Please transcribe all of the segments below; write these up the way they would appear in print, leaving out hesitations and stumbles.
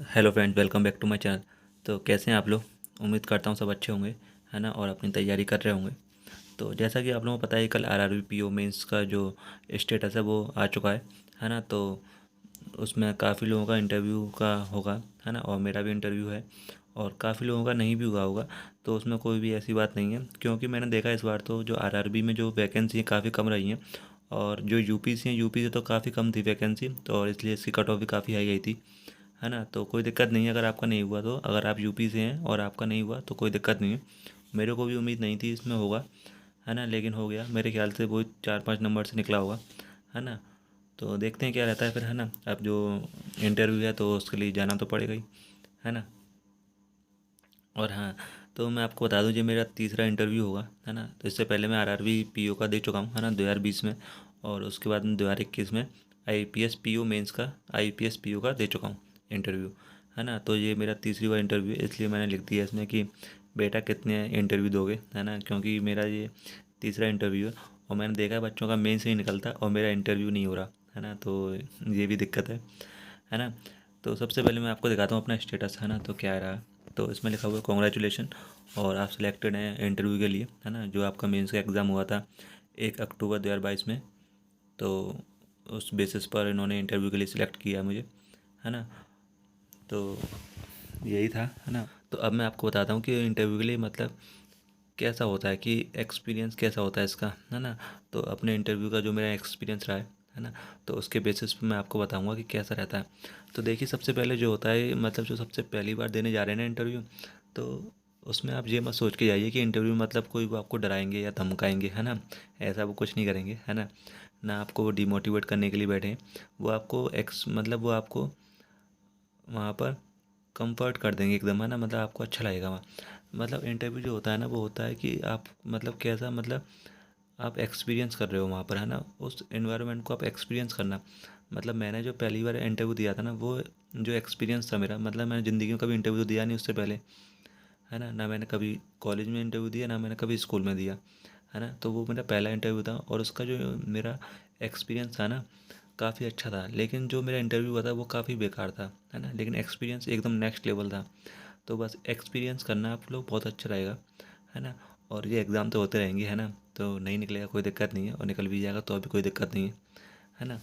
Hello friends, welcome back to my channel. तो कैसे हैं आप लोग? उम्मीद करता हूँ सब अच्छे होंगे, है ना, और अपनी तैयारी कर रहे होंगे। तो जैसा कि आप लोगों को पता है, कल आरआरबी पीओ मेंस का जो स्टेटस है वो आ चुका है ना। तो उसमें काफ़ी लोगों का इंटरव्यू का होगा, है ना, और मेरा भी इंटरव्यू है, और काफ़ी लोगों का नहीं भी हुआ होगा। तो उसमें कोई भी ऐसी बात नहीं है, क्योंकि मैंने देखा इस बार तो जो आरआरबी में जो वैकेंसी है काफ़ी कम रही हैं, और जो यूपी से हैं, यूपी से तो काफ़ी कम थी वैकेंसी, तो और इसलिए इसकी कट ऑफ भी काफ़ी हाई गई थी, है ना। तो कोई दिक्कत नहीं है अगर आपका नहीं हुआ, तो अगर आप यूपी से हैं और आपका नहीं हुआ तो कोई दिक्कत नहीं है। मेरे को भी उम्मीद नहीं थी इसमें होगा, है ना, लेकिन हो गया। मेरे ख्याल से वो 4-5 नंबर से निकला होगा, है ना। तो देखते हैं क्या रहता है फिर, है ना। अब जो इंटरव्यू है तो उसके लिए जाना तो पड़ेगा ही, है ना। और हाँ, तो मैं आपको बता दूं, ये मेरा तीसरा इंटरव्यू होगा, है ना। तो इससे पहले मैं आरआरबी पीओ का दे चुका हूँ, है ना, 2020 में, और उसके बाद में 2021 में आईपीएस पीओ मेंस का, आईपीएस पीओ का दे चुका हूँ इंटरव्यू, है ना। तो ये मेरा तीसरी बार इंटरव्यू है, इसलिए मैंने लिख दिया इसमें कि बेटा कितने इंटरव्यू दोगे, है ना, क्योंकि मेरा ये तीसरा इंटरव्यू है, और मैंने देखा है बच्चों का मेंस नहीं निकलता और मेरा इंटरव्यू नहीं हो रहा, है ना। तो ये भी दिक्कत है ना। तो सबसे पहले मैं आपको दिखाता हूँ अपना स्टेटस, है ना, तो क्या रहा। तो इसमें लिखा हुआ है कॉन्ग्रेचुलेशन, और आप सिलेक्टेड हैं इंटरव्यू के लिए, है ना। जो आपका मेंस का एग्ज़ाम हुआ था 1 अक्टूबर 2022 में, तो उस बेसिस पर इन्होंने इंटरव्यू के लिए सिलेक्ट किया मुझे, है ना। तो यही था, है ना। तो अब मैं आपको बताता हूँ कि इंटरव्यू के लिए मतलब कैसा होता है, कि एक्सपीरियंस कैसा होता है इसका, है ना। तो अपने इंटरव्यू का जो मेरा एक्सपीरियंस रहा है ना, तो उसके बेसिस पे मैं आपको बताऊंगा कि कैसा रहता है। तो देखिए, सबसे पहले जो होता है, मतलब जो सबसे पहली बार देने जा रहे हैं ना इंटरव्यू, तो उसमें आप ये मत सोच के जाइए कि इंटरव्यू मतलब कोई वो आपको डराएंगे या धमकाएंगे, है ना। ऐसा वो कुछ नहीं करेंगे, है ना। ना आपको वो डिमोटिवेट करने के लिए बैठे हैं। वो आपको मतलब वो आपको वहाँ पर कंफर्ट कर देंगे एकदम, है ना। मतलब आपको अच्छा लगेगा वहाँ। मतलब इंटरव्यू जो होता है ना, वो होता है कि आप मतलब कैसा, मतलब आप एक्सपीरियंस कर रहे हो वहाँ पर, है ना। उस एनवायरनमेंट को आप एक्सपीरियंस करना। मतलब मैंने जो पहली बार इंटरव्यू दिया था ना, वो जो एक्सपीरियंस था मेरा, मतलब मैंने ज़िंदगी में कभी इंटरव्यू दिया नहीं उससे पहले, है ना। ना मैंने कभी कॉलेज में इंटरव्यू दिया, ना मैंने कभी स्कूल में दिया, है ना। तो वो मेरा पहला इंटरव्यू था, और उसका जो मेरा एक्सपीरियंस था ना, काफ़ी अच्छा था। लेकिन जो मेरा इंटरव्यू हुआ था वो काफ़ी बेकार था, है ना। लेकिन एक्सपीरियंस एकदम नेक्स्ट लेवल था। तो बस एक्सपीरियंस करना आप लोग, बहुत अच्छा रहेगा, है ना। और ये एग्ज़ाम तो होते रहेंगे, है ना। तो नहीं निकलेगा कोई दिक्कत नहीं है, और निकल भी जाएगा तो अभी कोई दिक्कत नहीं है ना।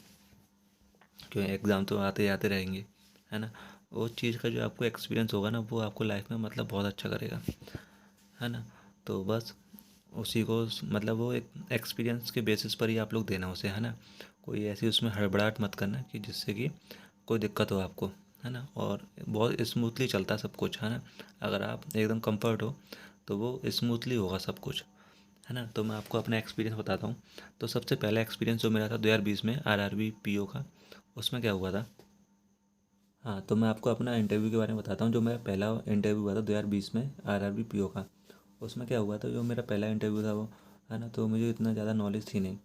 क्यों, एग्ज़ाम तो आते आते रहेंगे, है ना। वो चीज़ का जो आपको एक्सपीरियंस होगा ना, वो आपको लाइफ में मतलब बहुत अच्छा करेगा, है ना। तो बस उसी को मतलब वो एक एक्सपीरियंस के बेसिस पर ही आप लोग देना उसे, है ना। कोई ऐसी उसमें हड़बड़ाहट मत करना कि जिससे कि कोई दिक्कत हो आपको, है ना। और बहुत स्मूथली चलता है सब कुछ, है ना। अगर आप एकदम कंफर्ट हो तो वो स्मूथली होगा सब कुछ, है ना। तो मैं आपको अपना एक्सपीरियंस बताता हूँ। तो सबसे पहला एक्सपीरियंस जो मेरा था 2020 में आरआरबी पीओ का, उसमें क्या हुआ था। हाँ, तो मैं आपको अपना इंटरव्यू के बारे में बताता हूँ। जो मेरा पहला इंटरव्यू हुआ था 2020 में आरआरबी पीओ का, उसमें क्या हुआ था, जो मेरा पहला इंटरव्यू था वो, है ना। तो मुझे इतना ज़्यादा नॉलेज थी नहीं,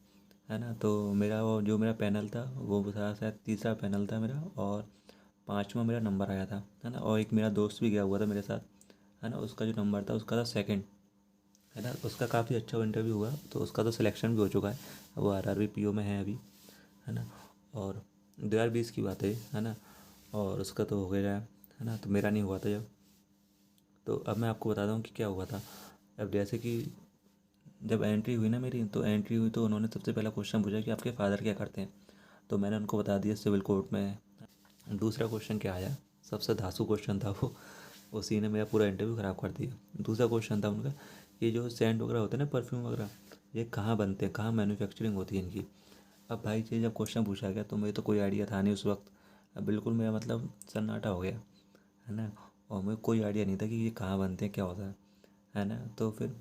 है ना। तो मेरा वो जो मेरा पैनल था वो था शायद तीसरा पैनल था मेरा, और पाँचवा मेरा नंबर आया था, है ना। और एक मेरा दोस्त भी गया हुआ था मेरे साथ, है ना। उसका जो नंबर था उसका था सेकंड, है ना। उसका काफ़ी अच्छा इंटरव्यू हुआ, तो उसका तो सिलेक्शन भी हो चुका है। वो आरआरबी पीओ में है अभी, है ना। और 2020 की बात है ना। और उसका तो हो गया है ना। तो मेरा नहीं हुआ था जब। तो अब मैं आपको बताता हूँ कि क्या हुआ था। अब जैसे कि जब एंट्री हुई ना मेरी, तो एंट्री हुई तो उन्होंने सबसे पहला क्वेश्चन पूछा कि आपके फादर क्या करते हैं। तो मैंने उनको बता दिया सिविल कोर्ट में। दूसरा क्वेश्चन क्या आया, सबसे धांसू क्वेश्चन था वो, उसी ने मेरा पूरा इंटरव्यू ख़राब कर दिया। दूसरा क्वेश्चन था उनका, ये जो सेंट वगैरह होते हैं ना, परफ्यूम वगैरह, ये कहाँ बनते हैं, कहाँ मैन्युफैक्चरिंग होती है इनकी। अब भाई ये जब क्वेश्चन पूछा गया तो मुझे तो कोई आइडिया था नहीं उस वक्त। अब बिल्कुल मेरा मतलब सन्नाटा हो गया, है ना। और मुझे कोई आइडिया नहीं था कि ये कहाँ बनते हैं, क्या होता है ना। तो फिर,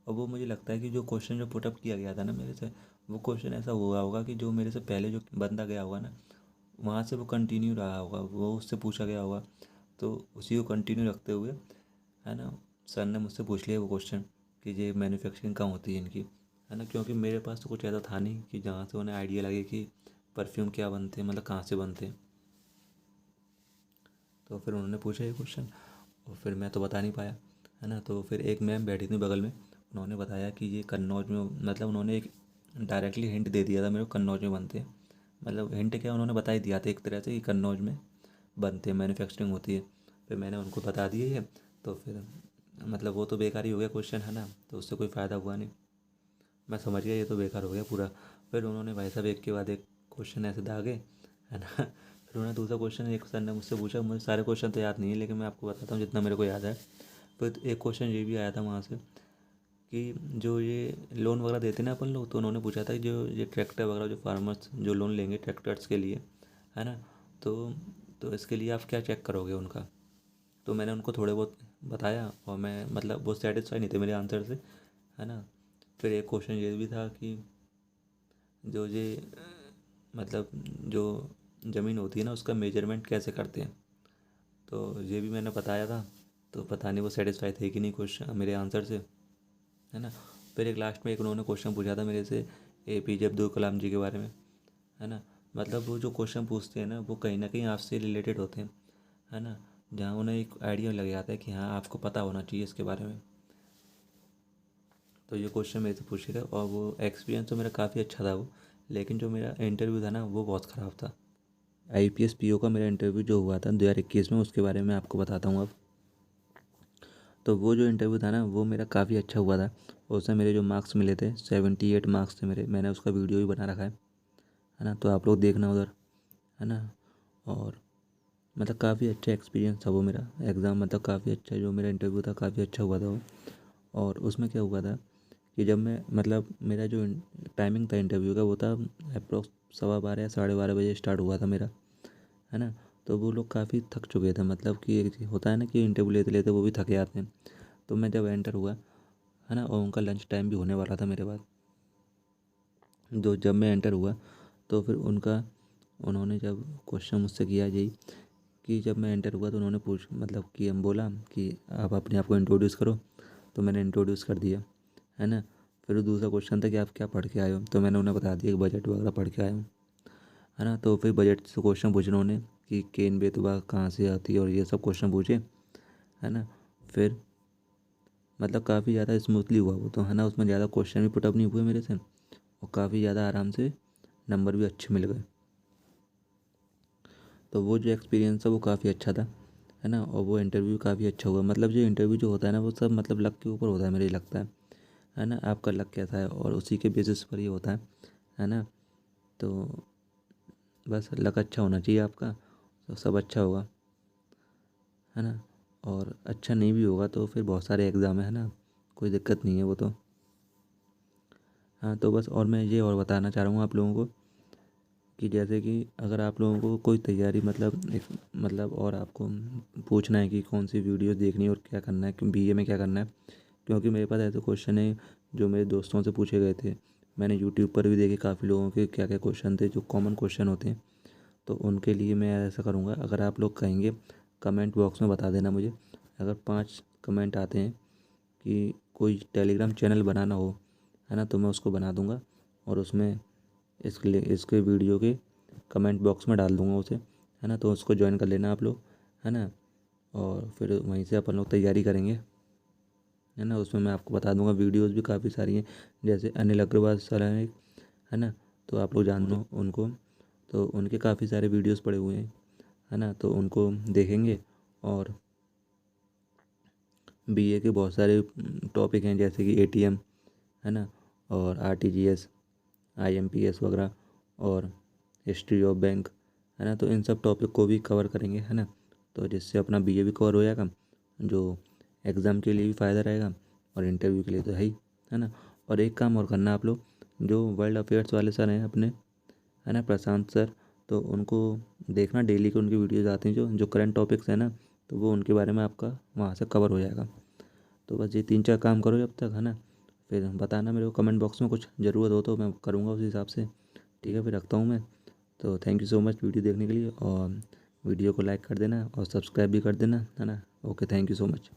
और वो मुझे लगता है कि जो क्वेश्चन जो पुटअप किया गया था ना मेरे से, वो क्वेश्चन ऐसा हुआ होगा कि जो मेरे से पहले जो बंदा गया होगा ना, वहाँ से वो कंटिन्यू रहा होगा, वो उससे पूछा गया होगा, तो उसी को कंटिन्यू रखते हुए, है ना, सर ने मुझसे पूछ लिया वो क्वेश्चन कि ये मैन्युफैक्चरिंग कहाँ होती है इनकी, है ना। क्योंकि मेरे पास तो कुछ ऐसा था नहीं कि जहाँ से उन्हें आइडिया लगे कि परफ्यूम क्या बनते हैं, मतलब कहाँ से बनते हैं। तो फिर उन्होंने पूछा ये क्वेश्चन, और फिर मैं तो बता नहीं पाया, है ना। तो फिर एक मैम बैठी थी बगल में, उन्होंने बताया कि ये कन्नौज में, मतलब उन्होंने एक डायरेक्टली हिंट दे दिया था मेरे को, कन्नौज में बनते हैं। मतलब हिंट क्या, उन्होंने बता ही दिया था एक तरह से कि कन्नौज में बनते हैं, मैन्युफैक्चरिंग होती है। फिर मैंने उनको बता दिए ये, तो फिर मतलब वो तो बेकार ही हो गया क्वेश्चन, है ना, तो उससे कोई फ़ायदा हुआ नहीं। मैं समझ गया ये तो बेकार हो गया पूरा। फिर उन्होंने भाई साहब एक के बाद एक क्वेश्चन ऐसे दागे, है ना। फिर उन्होंने दूसरा क्वेश्चन, एक सर ने मुझसे पूछा, मुझे सारे क्वेश्चन तो याद नहीं है लेकिन मैं आपको बताता हूँ जितना मेरे को याद है। फिर एक क्वेश्चन ये भी आया था वहाँ से कि जो ये लोन वगैरह देते हैं ना अपन लोग, तो उन्होंने पूछा था कि जो ये ट्रैक्टर वगैरह जो फार्मर्स जो लोन लेंगे ट्रैक्टर्स के लिए, है ना, तो तो इसके लिए आप क्या चेक करोगे उनका। तो मैंने उनको थोड़े बहुत बताया और मैं मतलब वो सेटिस्फाई नहीं थे मेरे आंसर से, है ना। फिर एक क्वेश्चन ये भी था कि जो ये मतलब जो ज़मीन होती है ना उसका मेजरमेंट कैसे करते हैं, तो ये भी मैंने बताया था। तो पता नहीं वो सेटिस्फाई थे कि नहीं क्वेश्चन मेरे आंसर से, है ना। फिर एक लास्ट में एक उन्होंने क्वेश्चन पूछा था मेरे से APJ अब्दुल कलाम जी के बारे में, है ना। मतलब वो जो क्वेश्चन पूछते हैं ना वो कहीं ना कहीं आपसे रिलेटेड होते हैं, है ना, जहाँ उन्हें एक आइडिया लग जाता है कि हाँ आपको पता होना चाहिए इसके बारे में। तो ये क्वेश्चन मेरे से पूछे थे और वो एक्सपीरियंस तो मेरा काफ़ी अच्छा था वो, लेकिन जो मेरा इंटरव्यू था ना वो बहुत ख़राब था। IPS PO का मेरा इंटरव्यू जो हुआ था 2021 में, उसके बारे में आपको बताता हूँ अब। तो वो जो इंटरव्यू था ना वो मेरा काफ़ी अच्छा हुआ था। और उसमें मेरे जो मार्क्स मिले थे 78 मार्क्स थे मेरे, मैंने उसका वीडियो भी बना रखा है ना, तो आप लोग देखना उधर, है ना। और मतलब काफ़ी अच्छा एक्सपीरियंस था वो मेरा एग्ज़ाम, मतलब काफ़ी अच्छा जो मेरा इंटरव्यू था काफ़ी अच्छा हुआ था वो। और उसमें क्या हुआ था कि जब मैं मतलब मेरा जो टाइमिंग था इंटरव्यू का वो था अप्रोक्स 12:15 या 12:30 बजे स्टार्ट हुआ था मेरा, है ना। तो वो लोग काफ़ी थक चुके थे, मतलब कि एक होता है ना कि इंटरव्यू लेते लेते वो भी थक जाते हैं। तो मैं जब एंटर हुआ, है ना, और उनका लंच टाइम भी होने वाला था मेरे बाद, जो जब मैं एंटर हुआ तो फिर उन्होंने जब क्वेश्चन मुझसे किया यही कि जब मैं एंटर हुआ तो उन्होंने पूछ मतलब कि हम बोला कि आप अपने आप को इंट्रोड्यूस करो। तो मैंने इंट्रोड्यूस कर दिया, है ना। फिर दूसरा क्वेश्चन था कि आप क्या पढ़ के आए हो, तो मैंने उन्हें बता दिया कि बजट वगैरह पढ़ के आया हूँ, है ना। तो फिर बजट से क्वेश्चन पूछे उन्होंने कि केन बेतवा कहाँ से आती है और ये सब क्वेश्चन पूछे, है ना। फिर मतलब काफ़ी ज़्यादा स्मूथली हुआ वो तो, है ना, उसमें ज़्यादा क्वेश्चन भी पुटअप नहीं हुए मेरे से और काफ़ी ज़्यादा आराम से नंबर भी अच्छे मिल गए। तो वो जो एक्सपीरियंस था वो काफ़ी अच्छा था, है ना। और वो इंटरव्यू काफ़ी अच्छा हुआ, मतलब जो इंटरव्यू जो होता है ना वो सब मतलब लक के ऊपर होता है मुझे लगता है ना। आपका लक कैसा है और उसी के बेसिस पर ही होता है ना। तो बस लक अच्छा होना चाहिए आपका, तो सब अच्छा होगा, है ना। और अच्छा नहीं भी होगा तो फिर बहुत सारे एग्ज़ाम है ना, कोई दिक्कत नहीं है वो तो। हाँ तो बस और मैं ये और बताना चाह रहा हूँ आप लोगों को कि जैसे कि अगर आप लोगों को कोई तैयारी मतलब एक मतलब और आपको पूछना है कि कौन सी वीडियो देखनी है और क्या करना है कि BA में क्या करना है, क्योंकि मेरे पास ऐसे क्वेश्चन है जो मेरे दोस्तों से पूछे गए थे। मैंने यूट्यूब पर भी देखे काफ़ी लोगों के क्या क्या क्वेश्चन थे जो कॉमन क्वेश्चन होते हैं। तो उनके लिए मैं ऐसा करूँगा, अगर आप लोग कहेंगे कमेंट बॉक्स में बता देना मुझे। अगर 5 कमेंट आते हैं कि कोई टेलीग्राम चैनल बनाना हो, है ना, तो मैं उसको बना दूँगा और उसमें इसके वीडियो के कमेंट बॉक्स में डाल दूँगा उसे, है ना। तो उसको ज्वाइन कर लेना आप लोग, है ना। और फिर वहीं से अपन लोग तैयारी करेंगे, है ना। उसमें मैं आपको बता दूंगा वीडियोस भी काफ़ी सारी हैं, जैसे अनिल अग्रवाल सर हैं एक, है ना, तो आप लोग जान लो उनको। तो उनके काफ़ी सारे वीडियोस पड़े हुए हैं, है ना, तो उनको देखेंगे। और BA के बहुत सारे टॉपिक हैं जैसे कि ATM, है ना, और RTGS IMPS वगैरह और हिस्ट्री ऑफ बैंक, है ना। तो इन सब टॉपिक को भी कवर करेंगे, है ना। तो जिससे अपना BA भी कवर हो जाएगा, जो एग्ज़ाम के लिए भी फ़ायदा रहेगा और इंटरव्यू के लिए तो है ना। और एक काम और करना आप लोग, जो वर्ल्ड अफेयर्स वाले सर हैं अपने, है ना, प्रशांत सर, तो उनको देखना डेली के उनकी वीडियोज़ आती हैं जो जो करंट टॉपिक्स हैं ना, तो वो उनके बारे में आपका वहाँ से कवर हो जाएगा। तो बस ये 3-4 काम करो जब तक, है ना। फिर बताना मेरे को कमेंट बॉक्स में, कुछ ज़रूरत हो तो मैं करूँगा उस हिसाब से। ठीक है, फिर रखता हूँ मैं। तो thank you so much video देखने के लिए, और वीडियो को लाइक कर देना और सब्सक्राइब भी कर देना, है ना। Okay, thank you so much.